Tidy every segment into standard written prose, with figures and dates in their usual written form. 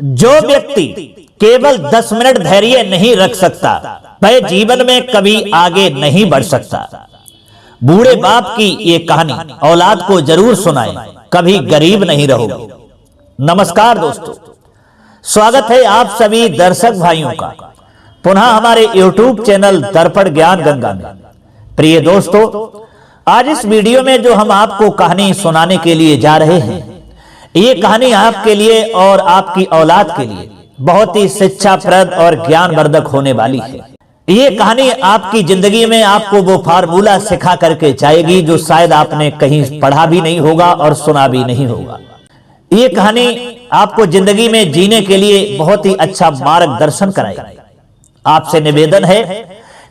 जो व्यक्ति केवल 10 मिनट धैर्य नहीं रख सकता वह जीवन में कभी आगे नहीं बढ़ सकता। बूढ़े बाप की ये कहानी औलाद को जरूर सुनाएं, कभी गरीब नहीं रहोगे। नमस्कार दोस्तों, स्वागत है आप सभी दर्शक भाइयों का पुनः हमारे YouTube चैनल दर्पण ज्ञान गंगा में। प्रिय दोस्तों, आज इस वीडियो में जो हम आपको कहानी सुनाने के लिए जा रहे हैं, ये कहानी आपके लिए और आपकी औलाद के लिए बहुत ही शिक्षाप्रद और ज्ञानवर्धक होने वाली है। ये कहानी आपकी जिंदगी में आपको वो फार्मूला सिखा करके जाएगी जो शायद आपने कहीं पढ़ा भी नहीं होगा और सुना भी नहीं होगा। ये कहानी आपको जिंदगी में जीने के लिए बहुत ही अच्छा मार्गदर्शन कराएगी। आपसे निवेदन है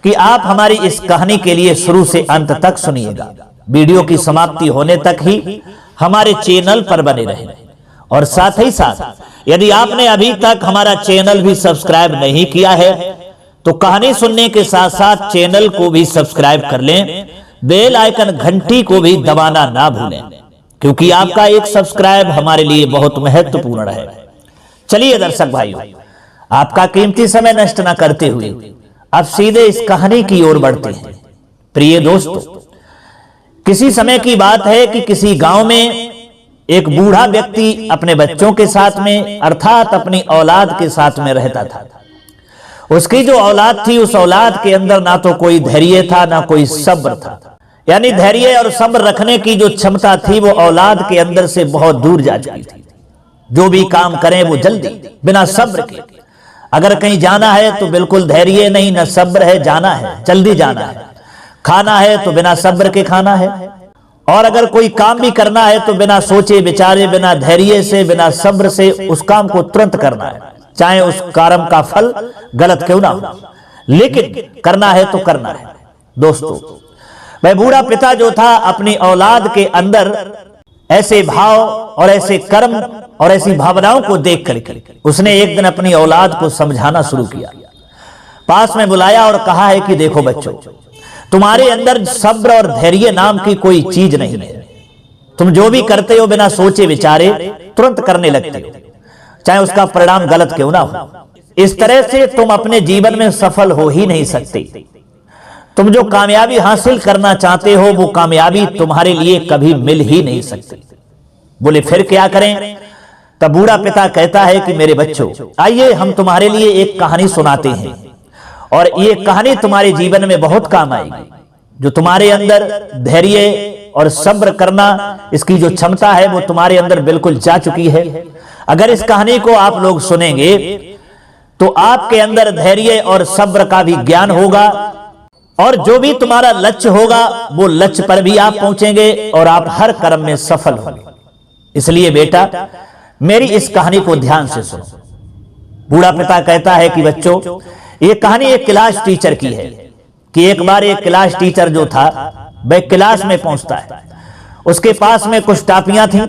कि आप हमारी इस कहानी के लिए शुरू से अंत तक सुनिएगा। वीडियो की समाप्ति होने तक ही हमारे चैनल पर बने रहें और साथ ही साथ यदि आपने अभी तक हमारा चैनल भी सब्सक्राइब नहीं किया है तो कहानी सुनने के साथ साथ चैनल को भी सब्सक्राइब कर लें। बेल आइकन घंटी को भी दबाना ना भूलें, क्योंकि आपका एक सब्सक्राइब हमारे लिए बहुत महत्वपूर्ण है। चलिए दर्शक भाइयों, आपका कीमती समय नष्ट न करते हुए अब सीधे इस कहानी की ओर बढ़ते हैं। प्रिय दोस्तों, किसी समय की बात है कि किसी गांव में एक बूढ़ा व्यक्ति अपने बच्चों के साथ में अर्थात अपनी औलाद के साथ में रहता था। उसकी जो औलाद थी, उस औलाद के अंदर ना तो कोई धैर्य था ना कोई सब्र था। यानी धैर्य और सब्र रखने की जो क्षमता थी वो औलाद के अंदर से बहुत दूर जा चुकी थी। जो भी काम करें वो जल्दी बिना सब्र के। अगर कहीं जाना है तो बिल्कुल धैर्य नहीं, न सब्र है, जाना है जल्दी जाना है। खाना है तो बिना सब्र के खाना है, और अगर कोई काम भी करना है तो बिना सोचे विचारे, बिना धैर्य से, बिना सब्र से उस काम को तुरंत करना है, चाहे उस कर्म का फल गलत क्यों ना हो, लेकिन करना है तो करना है। दोस्तों, वह बूढ़ा पिता जो था अपनी औलाद के अंदर ऐसे भाव और ऐसे कर्म और ऐसी भावनाओं को देख करके उसने एक दिन अपनी औलाद को समझाना शुरू किया। पास में बुलाया और कहा है कि देखो बच्चों, तुम्हारे अंदर सब्र और धैर्य नाम की कोई चीज नहीं है। तुम जो भी करते हो बिना सोचे विचारे तुरंत करने लगते हो, चाहे उसका परिणाम गलत क्यों ना हो। इस तरह से तुम अपने जीवन में सफल हो ही नहीं सकते। तुम जो कामयाबी हासिल करना चाहते हो वो कामयाबी तुम्हारे लिए कभी मिल ही नहीं सकती। बोले फिर क्या करें? तब बूढ़ा पिता कहता है कि मेरे बच्चों, आइए हम तुम्हारे लिए एक कहानी सुनाते हैं और ये कहानी तुम्हारे जीवन में बहुत काम आएगी। जो तुम्हारे अंदर धैर्य और सब्र करना, इसकी जो क्षमता है वो तुम्हारे अंदर बिल्कुल जा चुकी है। अगर इस कहानी को आप लोग सुनेंगे तो आपके अंदर धैर्य और सब्र का भी ज्ञान होगा, और जो भी तुम्हारा लक्ष्य होगा वो लक्ष्य पर भी आप पहुंचेंगे और आप हर कर्म में सफल होंगे। इसलिए बेटा, मेरी इस कहानी को ध्यान से सुनो। बूढ़ा पिता कहता है कि बच्चों, ये कहानी एक क्लास टीचर की है कि एक बार एक क्लास टीचर जो था वह क्लास में पहुंचता है। उसके पास में कुछ टाफियां थी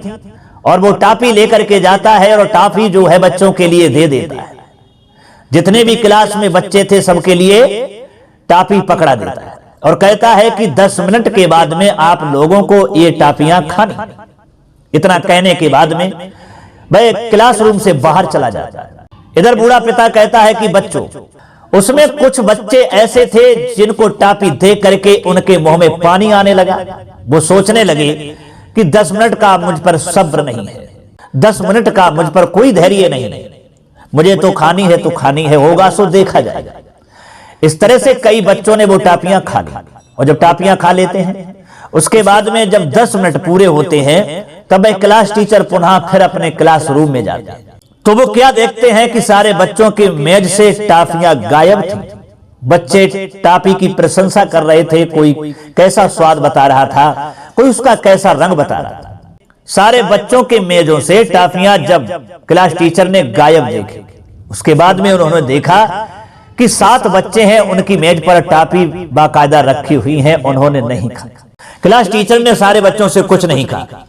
और वो टाफी लेकर के जाता है और टाफी जो है बच्चों के लिए दे देता है। जितने भी क्लास में बच्चे थे सबके लिए टाफी पकड़ा देता है और कहता है कि 10 मिनट के बाद में आप लोगों को ये टाफियां खानी। इतना कहने के बाद में वह क्लासरूम से बाहर चला जाता है। इधर बूढ़ा पिता कहता है कि बच्चों, उसमें कुछ बच्चे ऐसे थे जिनको टाफी देख करके उनके मुंह में पानी आने लगा। वो सोचने लगे कि 10 मिनट का मुझ पर सब्र नहीं है, 10 मिनट का मुझ पर कोई धैर्य नहीं है, मुझे तो खानी है तो खानी है, होगा सो देखा जाएगा। इस तरह से कई बच्चों ने वो टाफियां खा ली, और जब टाफियां खा लेते हैं उसके बाद में जब 10 मिनट पूरे होते हैं तब वह क्लास टीचर पुनः फिर अपने क्लासरूम में जाते हैं। तो वो क्या देखते हैं कि सारे बच्चों की मेज से टाफियां गायब थी। बच्चे टाफी की प्रशंसा कर रहे थे, कोई कैसा स्वाद बता रहा था, कोई उसका कैसा रंग बता रहा था। सारे बच्चों के मेजों से टाफियां जब क्लास टीचर ने गायब देखी, उसके बाद में उन्होंने देखा कि 7 बच्चे हैं, उनकी मेज पर टाफी बाकायदा रखी हुई है, उन्होंने नहीं खाया। क्लास टीचर ने सारे बच्चों से कुछ नहीं कहा,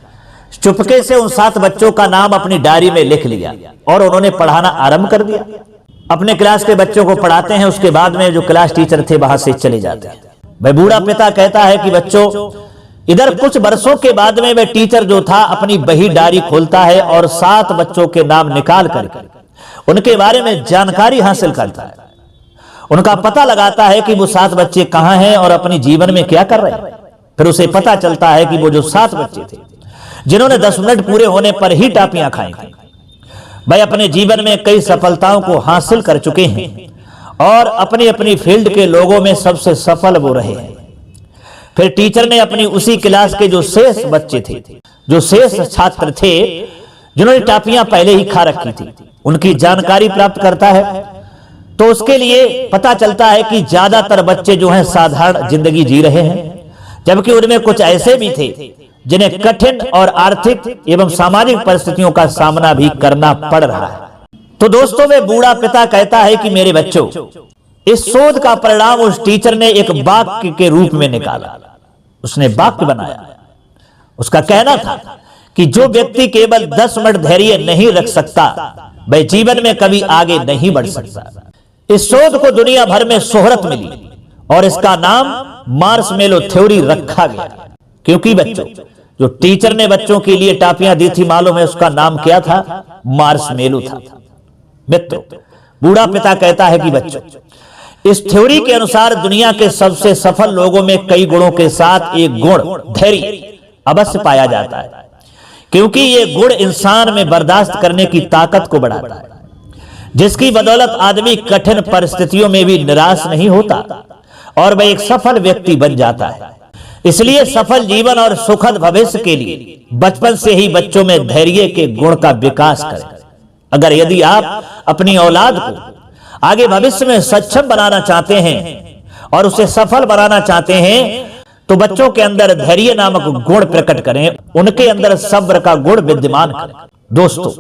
चुपके से उन 7 बच्चों का नाम अपनी डायरी में लिख लिया और उन्होंने पढ़ाना आरंभ कर दिया। अपने क्लास के बच्चों को पढ़ाते हैं, उसके बाद में जो क्लास टीचर थे वहां से चले जाते हैं। वह बूढ़ा पिता कहता है कि बच्चों, इधर कुछ वर्षों के बाद में वह टीचर जो था अपनी बही डायरी खोलता है और 7 बच्चों के नाम निकाल कर उनके बारे में जानकारी हासिल करता है, उनका पता लगाता है कि वो 7 बच्चे कहां हैं और अपनी जीवन में क्या कर रहे हैं। फिर उसे पता चलता है कि वो जो 7 बच्चे थे जिन्होंने 10 मिनट पूरे होने पर ही टापियां खाई थी, वह अपने जीवन में कई सफलताओं को हासिल कर चुके हैं और अपनी अपनी फील्ड के लोगों में सबसे सफल वो रहे हैं। फिर टीचर ने अपनी उसी क्लास के जो शेष बच्चे थे, जो शेष छात्र थे जिन्होंने टापियां पहले ही खा रखी थी, उनकी जानकारी प्राप्त करता है। तो उसके लिए पता चलता है कि ज्यादातर बच्चे जो हैं साधारण जिंदगी जी रहे हैं, जबकि उनमें कुछ ऐसे भी थे जिन्हें कठिन और आर्थिक एवं सामाजिक परिस्थितियों का सामना भी करना पड़ रहा है। तो दोस्तों, वे बूढ़ा पिता कहता है कि मेरे बच्चों, इस शोध का परिणाम उस टीचर ने एक वाक्य के रूप में निकाला। उसने वाक्य बनाया। उसका कहना था कि जो व्यक्ति केवल 10 मिनट धैर्य नहीं रख सकता, वह जीवन में कभी आगे नहीं बढ़ सकता। इस शोध को दुनिया भर में शोहरत मिली और इसका नाम मार्शमेलो थ्योरी रखा गया, क्योंकि बच्चों, जो टीचर ने बच्चों के लिए टापियां दी थी, मालूम है उसका नाम क्या था? मार्शमेलो था। मित्रों, बूढ़ा पिता कहता है कि बच्चों, इस थ्योरी के अनुसार दुनिया के सबसे सफल लोगों में कई गुणों के साथ एक गुण धैर्य अवश्य पाया जाता है, क्योंकि ये गुण इंसान में बर्दाश्त करने की ताकत को बढ़ाता है, जिसकी बदौलत आदमी कठिन परिस्थितियों में भी निराश नहीं होता और वह एक सफल व्यक्ति बन जाता है। इसलिए सफल जीवन और सुखद भविष्य के लिए बचपन से ही बच्चों में धैर्य के गुण का विकास करें। अगर यदि आप अपनी औलाद को आगे भविष्य में सक्षम बनाना चाहते हैं और उसे सफल बनाना चाहते हैं, तो बच्चों के अंदर धैर्य नामक गुण प्रकट करें, उनके अंदर सब्र का गुण विद्यमान करें। दोस्तों,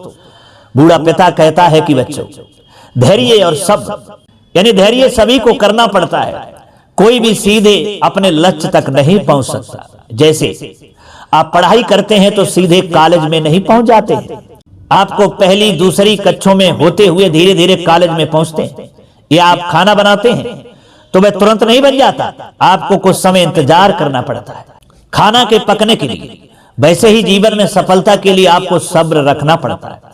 बूढ़ा पिता कहता है कि बच्चों, धैर्य और सब्र यानी धैर्य सभी को करना पड़ता है। कोई भी सीधे अपने लक्ष्य तक नहीं पहुंच सकता। जैसे आप पढ़ाई करते हैं तो सीधे कॉलेज में नहीं पहुंच जाते हैं, आपको पहली दूसरी कक्षों में होते हुए धीरे धीरे कॉलेज में पहुंचते हैं। या आप खाना बनाते हैं तो वह तुरंत नहीं बन जाता, आपको कुछ समय इंतजार करना पड़ता है खाना के पकने के लिए। वैसे ही जीवन में सफलता के लिए आपको सब्र रखना पड़ता है।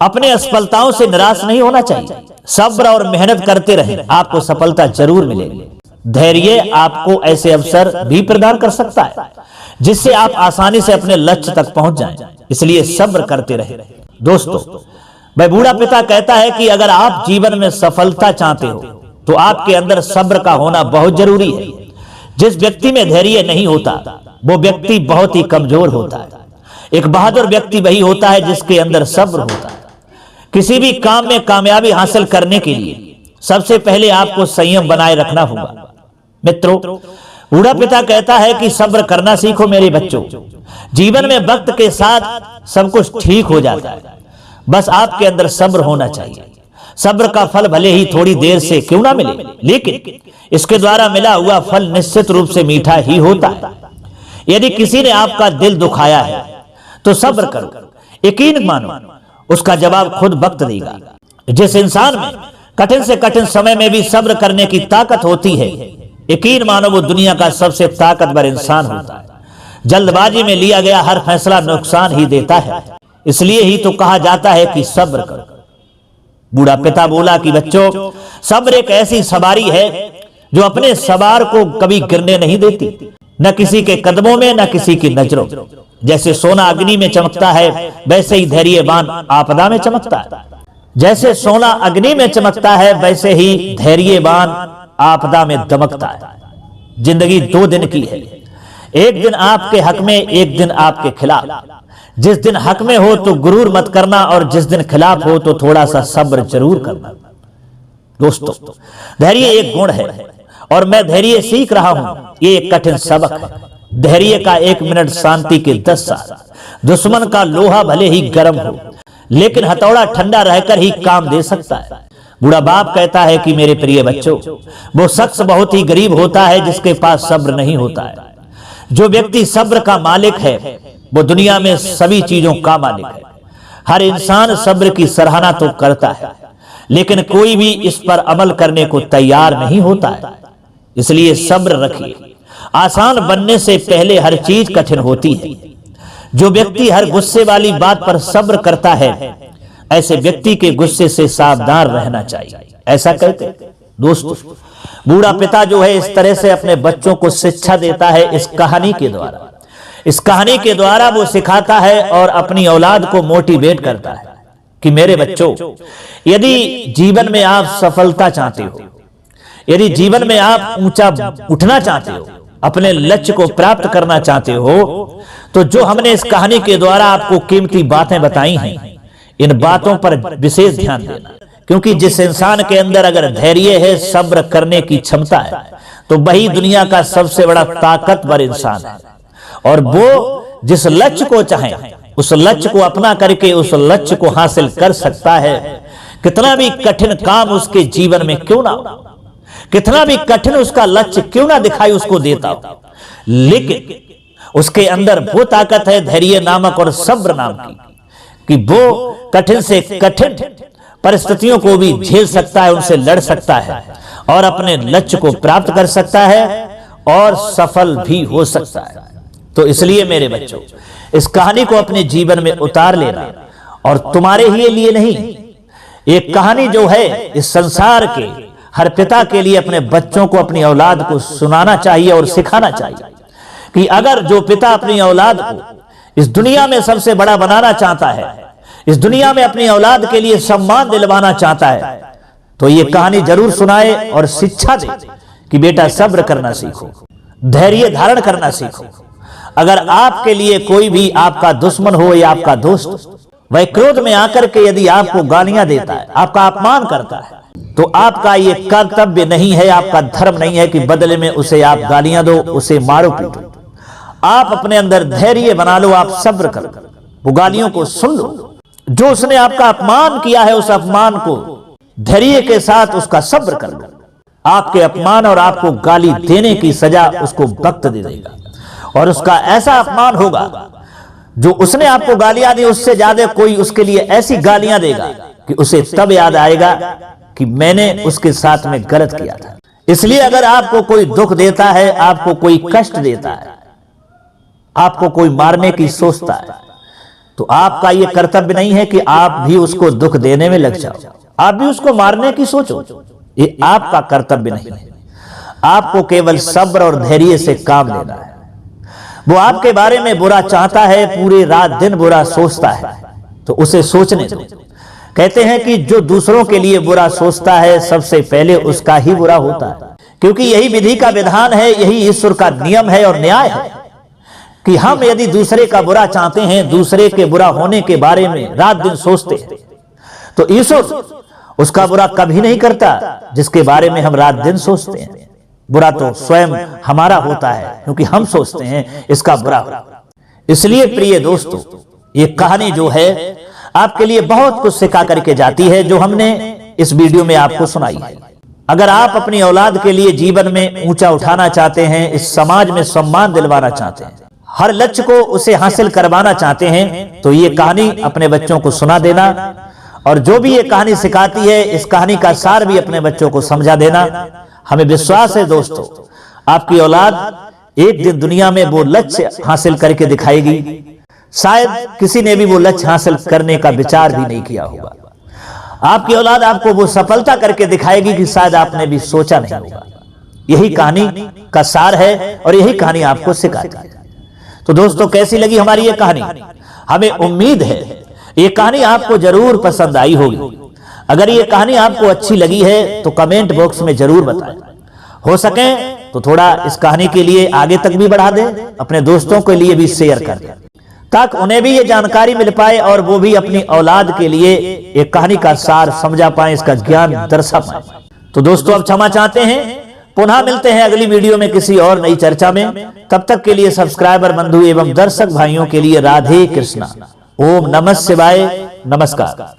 अपने असफलताओं से निराश नहीं होना चाहिए, सब्र और मेहनत करते रहें, आपको सफलता जरूर मिलेगी। धैर्य आपको ऐसे अवसर भी प्रदान कर सकता है जिससे आप आसानी से अपने लक्ष्य तक पहुंच जाएं, इसलिए सब्र करते रहें। दोस्तों, वह बूढ़ा पिता कहता है कि अगर आप जीवन में सफलता चाहते हो तो आपके अंदर सब्र का होना बहुत जरूरी है। जिस व्यक्ति में धैर्य नहीं होता, वो व्यक्ति बहुत ही कमजोर होता है। एक बहादुर व्यक्ति वही होता है जिसके अंदर सब्र होता है। किसी भी काम में कामयाबी हासिल करने के लिए सबसे पहले आपको संयम बनाए रखना होगा। मित्रों, बूढ़ा पिता कहता है कि सब्र करना सीखो मेरे बच्चों। जीवन में वक्त के साथ सब कुछ ठीक हो जाता है, बस आपके अंदर सब्र होना चाहिए। सब्र का फल भले ही थोड़ी देर से क्यों ना मिले, लेकिन इसके द्वारा मिला हुआ फल निश्चित रूप से मीठा ही होता है। यदि किसी ने आपका दिल दुखाया है तो सब्र करो, यकीन मानो उसका जवाब खुद वक्त देगा। जिस इंसान में कठिन से कठिन समय में भी सब्र करने की ताकत होती है, यकीन मानो वो दुनिया का सबसे ताकतवर इंसान होता है। जल्दबाजी में लिया गया हर फैसला नुकसान ही देता है, इसलिए ही तो कहा जाता है कि सब्र करो। बूढ़ा पिता बोला कि बच्चों, सब्र एक ऐसी सवारी है जो अपने सवार को कभी गिरने नहीं देती, न किसी के कदमों में न किसी की नजरों। जैसे सोना अग्नि में चमकता है, वैसे ही धैर्यवान आपदा में चमकता है। जैसे सोना अग्नि में चमकता है, वैसे ही धैर्यवान आपदा में दमकता है। जिंदगी 2 दिन की है, एक दिन आपके हक में, एक दिन आपके खिलाफ। जिस दिन हक में हो तो गुरूर मत करना और जिस दिन खिलाफ हो तो थोड़ा सा सब्र जरूर करना। दोस्तों, धैर्य एक गुण है और मैं धैर्य सीख रहा हूं। ये एक कठिन सबक है। धैर्य का 1 मिनट शांति के 10 साल। दुश्मन का लोहा भले ही गर्म हो, लेकिन हथौड़ा ठंडा रहकर ही काम दे सकता है। बूढ़ा बाप कहता है कि मेरे प्रिय बच्चों, वो शख्स बहुत ही गरीब होता है जिसके पास सब्र नहीं होता है। जो व्यक्ति सब्र का मालिक है वो दुनिया में सभी चीजों का मालिक है। हर इंसान सब्र की सराहना तो करता है, लेकिन कोई भी इस पर अमल करने को तैयार नहीं होता है। इसलिए सब्र रखिए। आसान बनने से पहले हर चीज कठिन होती है। जो व्यक्ति हर गुस्से वाली बात पर सब्र करता है, ऐसे व्यक्ति के गुस्से से सावधान रहना चाहिए। ऐसा कहते हैं दोस्तों, बूढ़ा पिता जो है इस तरह से अपने बच्चों को शिक्षा देता है इस कहानी के द्वारा। इस कहानी के द्वारा वो सिखाता है और अपनी औलाद को मोटिवेट करता है कि मेरे बच्चों, यदि जीवन में आप सफलता चाहते हो, यदि जीवन में आप ऊंचा उठना चाहते हो, अपने लक्ष्य को प्राप्त करना चाहते हो, तो जो हमने इस कहानी के द्वारा आपको कीमती बातें बताई हैं, इन बातों पर विशेष ध्यान देना। क्योंकि जिस इंसान के अंदर अगर धैर्य है, सब्र करने की क्षमता है, तो वही दुनिया का सबसे बड़ा ताकतवर इंसान है। और वो जिस लक्ष्य को चाहे उस लक्ष्य को अपना करके उस लक्ष्य को हासिल कर सकता है। कितना भी कठिन काम उसके जीवन में क्यों ना हो, कितना भी कठिन उसका लक्ष्य क्यों ना दिखाई उसको देता हो, लेकिन उसके अंदर वो ताकत है धैर्य नामक और सब्र नाम की, कि वो कठिन से कठिन परिस्थितियों को भी झेल सकता है, उनसे लड़ सकता है और अपने लक्ष्य को प्राप्त कर सकता है और सफल भी हो सकता है। तो इसलिए मेरे बच्चों, इस कहानी को अपने जीवन में उतार लेना, और तुम्हारे ही लिए नहीं, एक कहानी जो है इस संसार के हर पिता के लिए अपने बच्चों को, अपनी औलाद को सुनाना चाहिए और सिखाना चाहिए कि अगर जो पिता अपनी औलाद को इस दुनिया में सबसे बड़ा बनाना चाहता है, इस दुनिया में अपनी औलाद के लिए सम्मान दिलवाना चाहता है, तो ये कहानी जरूर सुनाए और शिक्षा दे कि बेटा सब्र करना सीखो, धैर्य धारण करना सीखो। अगर आपके लिए कोई भी आपका दुश्मन हो या आपका दोस्त, वह क्रोध में आकर के यदि आपको गालियां देता है, आपका अपमान करता है, तो आपका ये कर्तव्य नहीं है, आपका धर्म नहीं है कि बदले में उसे आप गालियां दो, उसे मारो पीटो। आप अपने अंदर धैर्य बना लो, आप सब्र करो, वो गालियों को सुन लो। जो उसने आपका अपमान किया है, उस अपमान को धैर्य के साथ उसका सब्र कर लो। आपके अपमान और आपको गाली देने की सजा उसको वक्त दे देगा, और उसका ऐसा अपमान होगा जो उसने आपको गालियां दी, उससे ज्यादा कोई उसके लिए ऐसी गालियां देगा कि उसे तब याद आएगा कि मैंने उसके साथ में गलत किया था। इसलिए अगर आपको कोई दुख देता है, आपको कोई कष्ट देता है, आपको कोई मारने की सोचता है, तो आपका यह कर्तव्य नहीं है कि आप भी उसको दुख देने में लग जाओ, आप भी उसको मारने की सोचो। ये आपका कर्तव्य नहीं है। आपको केवल सब्र और धैर्य से काम लेना है। वो आपके बारे में बुरा चाहता है, पूरी रात दिन बुरा सोचता है, तो उसे सोचने दो। कहते हैं कि जो दूसरों के लिए बुरा सोचता है, सबसे पहले उसका ही बुरा होता है, क्योंकि यही विधि का विधान है, यही ईश्वर का नियम है और न्याय है कि हम यदि दूसरे का बुरा चाहते हैं, दूसरे के बुरा होने के बारे में रात दिन सोचते हैं, तो ईश्वर उसका बुरा कभी नहीं करता जिसके बारे में हम रात दिन सोचते हैं। बुरा तो स्वयं हमारा होता है, क्योंकि हम सोचते हैं इसका बुरा हो। इसलिए प्रिय दोस्तों, ये कहानी जो है आपके लिए बहुत कुछ सिखा करके जाती है, जो हमने इस वीडियो में आपको सुनाई है। अगर आप अपनी औलाद के लिए जीवन में ऊंचा उठाना चाहते हैं, इस समाज में सम्मान दिलवाना चाहते हैं, हर लक्ष्य को उसे हासिल करवाना चाहते हैं, तो ये कहानी अपने बच्चों को सुना देना, और जो भी ये कहानी सिखाती है, इस कहानी का सार भी अपने बच्चों को समझा देना। हमें विश्वास है दोस्तों, आपकी औलाद एक दिन दुनिया में वो लक्ष्य हासिल करके दिखाएगी। शायद किसी ने भी वो लक्ष्य हासिल करने का विचार भी नहीं किया होगा। आपकी औलाद आपको वो सफलता करके दिखाएगी कि शायद आपने भी सोचा नहीं होगा। यही कहानी का सार है और यही कहानी आपको सिखाती है। तो दोस्तों, कैसी लगी हमारी ये कहानी? हमें उम्मीद है ये कहानी आपको जरूर पसंद आई होगी। अगर ये कहानी आपको अच्छी लगी है तो कमेंट बॉक्स में जरूर बताएं। हो सके तो थोड़ा इस कहानी के लिए आगे तक भी बढ़ा दें, अपने दोस्तों के लिए भी शेयर कर दें, ताकि उन्हें भी ये जानकारी मिल पाए और वो भी अपनी औलाद के लिए एक कहानी का सार समझा पाए, इसका ज्ञान दर्शा पाए। तो दोस्तों, अब क्षमा चाहते हैं, पुनः मिलते हैं अगली वीडियो में किसी और नई चर्चा में। तब तक के लिए सब्सक्राइबर बंधु एवं दर्शक भाइयों के लिए राधे कृष्णा। ओम नमः शिवाय। नमस्कार।